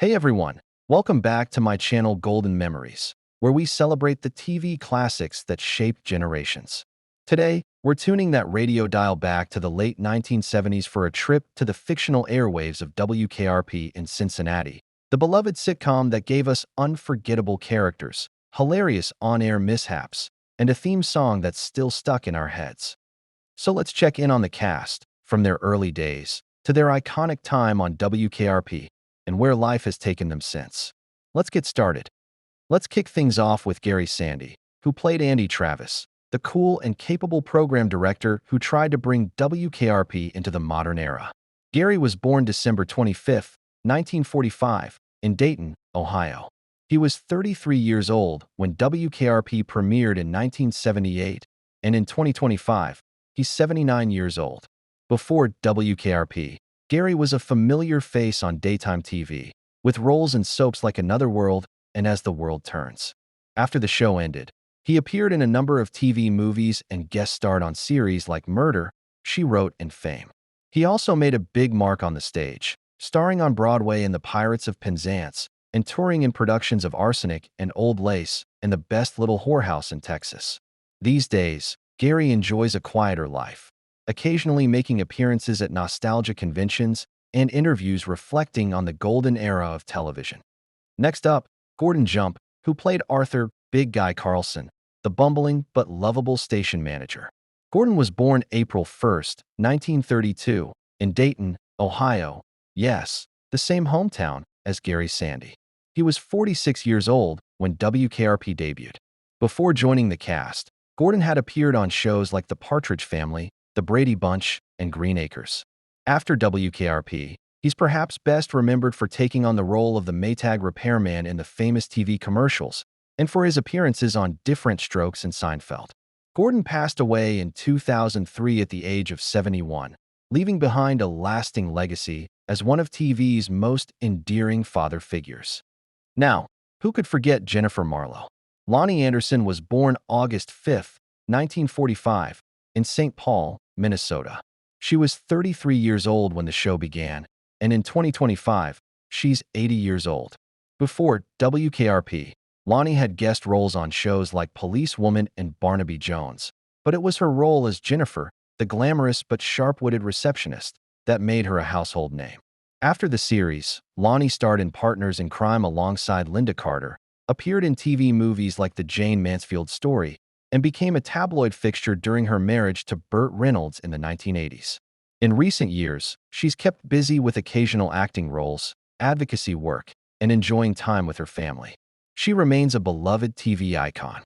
Hey everyone, welcome back to my channel Golden Memories, where we celebrate the TV classics that shaped generations. Today, we're tuning that radio dial back to the late 1970s for a trip to the fictional airwaves of WKRP in Cincinnati, the beloved sitcom that gave us unforgettable characters, hilarious on-air mishaps, and a theme song that's still stuck in our heads. So let's check in on the cast, from their early days to their iconic time on WKRP, and where life has taken them since. Let's get started. Let's kick things off with Gary Sandy, who played Andy Travis, the cool and capable program director who tried to bring WKRP into the modern era. Gary was born December 25, 1945, in Dayton, Ohio. He was 33 years old when WKRP premiered in 1978, and in 2025, he's 79 years old. Before WKRP, Gary was a familiar face on daytime TV, with roles in soaps like Another World and As the World Turns. After the show ended, he appeared in a number of TV movies and guest starred on series like Murder, She Wrote, and Fame. He also made a big mark on the stage, starring on Broadway in The Pirates of Penzance and touring in productions of Arsenic and Old Lace and The Best Little Whorehouse in Texas. These days, Gary enjoys a quieter life, occasionally making appearances at nostalgia conventions and interviews reflecting on the golden era of television. Next up, Gordon Jump, who played Arthur Big Guy Carlson, the bumbling but lovable station manager. Gordon was born April 1, 1932, in Dayton, Ohio. Yes, the same hometown as Gary Sandy. He was 46 years old when WKRP debuted. Before joining the cast, Gordon had appeared on shows like The Partridge Family, The Brady Bunch, and Green Acres. After WKRP, he's perhaps best remembered for taking on the role of the Maytag repairman in the famous TV commercials, and for his appearances on Different Strokes and Seinfeld. Gordon passed away in 2003 at the age of 71, leaving behind a lasting legacy as one of TV's most endearing father figures. Now, who could forget Jennifer Marlowe? Loni Anderson was born August 5, 1945, in St. Paul, Minnesota. She was 33 years old when the show began, and in 2025, she's 80 years old. Before WKRP, Loni had guest roles on shows like Policewoman and Barnaby Jones, but it was her role as Jennifer, the glamorous but sharp-witted receptionist, that made her a household name. After the series, Loni starred in Partners in Crime alongside Linda Carter, appeared in TV movies like The Jane Mansfield Story, and became a tabloid fixture during her marriage to Burt Reynolds in the 1980s. In recent years, she's kept busy with occasional acting roles, advocacy work, and enjoying time with her family. She remains a beloved TV icon.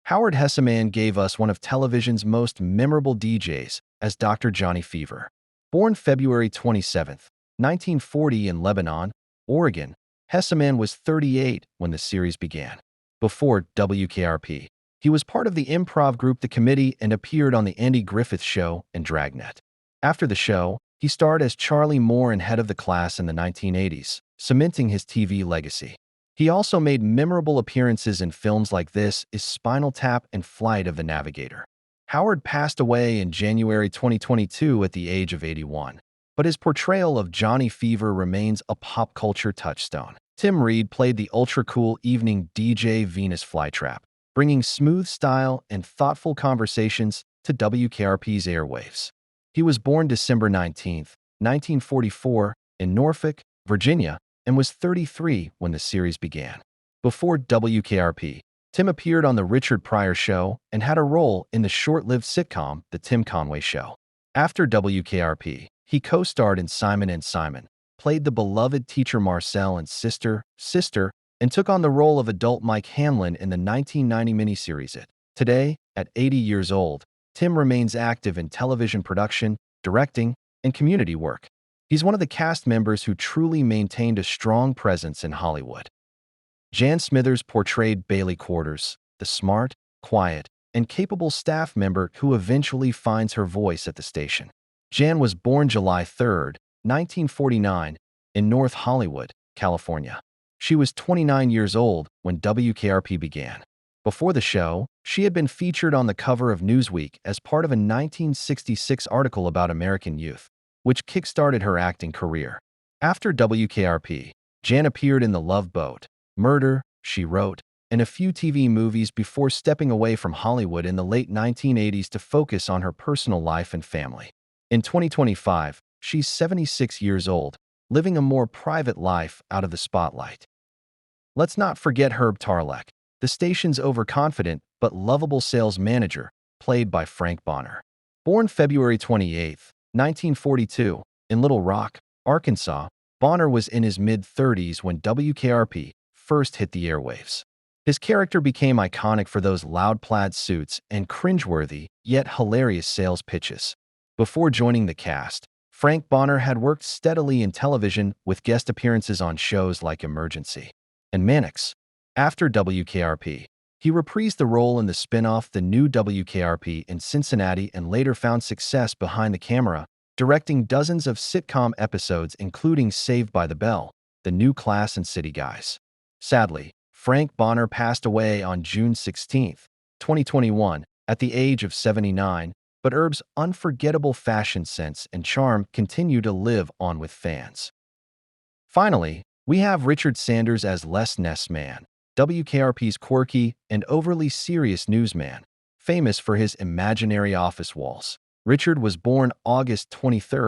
Howard Hesseman gave us one of television's most memorable DJs as Dr. Johnny Fever. Born February 27, 1940 in Lebanon, Oregon, Hesseman was 38 when the series began. Before WKRP, he was part of the improv group The Committee and appeared on The Andy Griffith Show and Dragnet. After the show, he starred as Charlie Moore in Head of the Class in the 1980s, cementing his TV legacy. He also made memorable appearances in films like This Is Spinal Tap and Flight of the Navigator. Howard passed away in January 2022 at the age of 81, but his portrayal of Johnny Fever remains a pop culture touchstone. Tim Reid played the ultra-cool evening DJ Venus Flytrap, bringing smooth style and thoughtful conversations to WKRP's airwaves. He was born December 19, 1944, in Norfolk, Virginia, and was 33 when the series began. Before WKRP, Tim appeared on The Richard Pryor Show and had a role in the short-lived sitcom The Tim Conway Show. After WKRP, he co-starred in Simon & Simon, played the beloved teacher Marcel in Sister, and took on the role of adult Mike Hanlon in the 1990 miniseries It. Today, at 80 years old, Tim remains active in television production, directing, and community work. He's one of the cast members who truly maintained a strong presence in Hollywood. Jan Smithers portrayed Bailey Quarters, the smart, quiet, and capable staff member who eventually finds her voice at the station. Jan was born July 3, 1949, in North Hollywood, California. She was 29 years old when WKRP began. Before the show, she had been featured on the cover of Newsweek as part of a 1966 article about American youth, which kick-started her acting career. After WKRP, Jan appeared in The Love Boat, Murder, She Wrote, and a few TV movies before stepping away from Hollywood in the late 1980s to focus on her personal life and family. In 2025, she's 76 years old, living a more private life out of the spotlight. Let's not forget Herb Tarlek, the station's overconfident but lovable sales manager, played by Frank Bonner. Born February 28, 1942, in Little Rock, Arkansas, Bonner was in his mid-30s when WKRP first hit the airwaves. His character became iconic for those loud plaid suits and cringeworthy, yet hilarious sales pitches. Before joining the cast, Frank Bonner had worked steadily in television with guest appearances on shows like Emergency and Mannix. After WKRP, he reprised the role in the spin-off The New WKRP in Cincinnati and later found success behind the camera, directing dozens of sitcom episodes including Saved by the Bell, The New Class and City Guys. Sadly, Frank Bonner passed away on June 16, 2021, at the age of 79, but Herb's unforgettable fashion sense and charm continue to live on with fans. Finally, we have Richard Sanders as Les Nessman, WKRP's quirky and overly serious newsman, famous for his imaginary office walls. Richard was born August 23,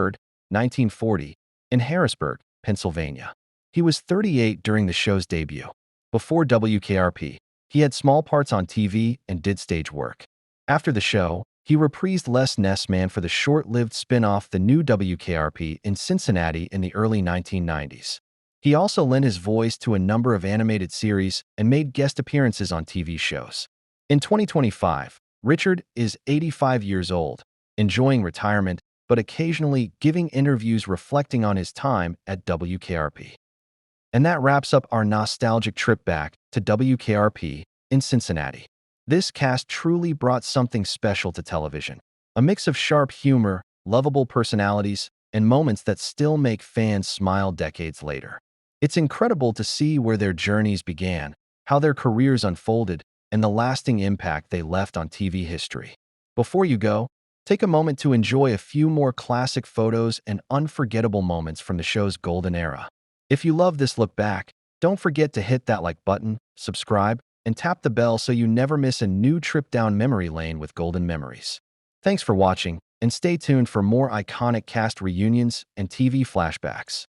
1940, in Harrisburg, Pennsylvania. He was 38 during the show's debut. Before WKRP, he had small parts on TV and did stage work. After the show, he reprised Les Nessman for the short-lived spin-off The New WKRP in Cincinnati in the early 1990s. He also lent his voice to a number of animated series and made guest appearances on TV shows. In 2025, Richard is 85 years old, enjoying retirement, but occasionally giving interviews reflecting on his time at WKRP. And that wraps up our nostalgic trip back to WKRP in Cincinnati. This cast truly brought something special to television, a mix of sharp humor, lovable personalities, and moments that still make fans smile decades later. It's incredible to see where their journeys began, how their careers unfolded, and the lasting impact they left on TV history. Before you go, take a moment to enjoy a few more classic photos and unforgettable moments from the show's golden era. If you love this look back, don't forget to hit that like button, subscribe, and tap the bell so you never miss a new trip down memory lane with golden memories. Thanks for watching, and stay tuned for more iconic cast reunions and TV flashbacks.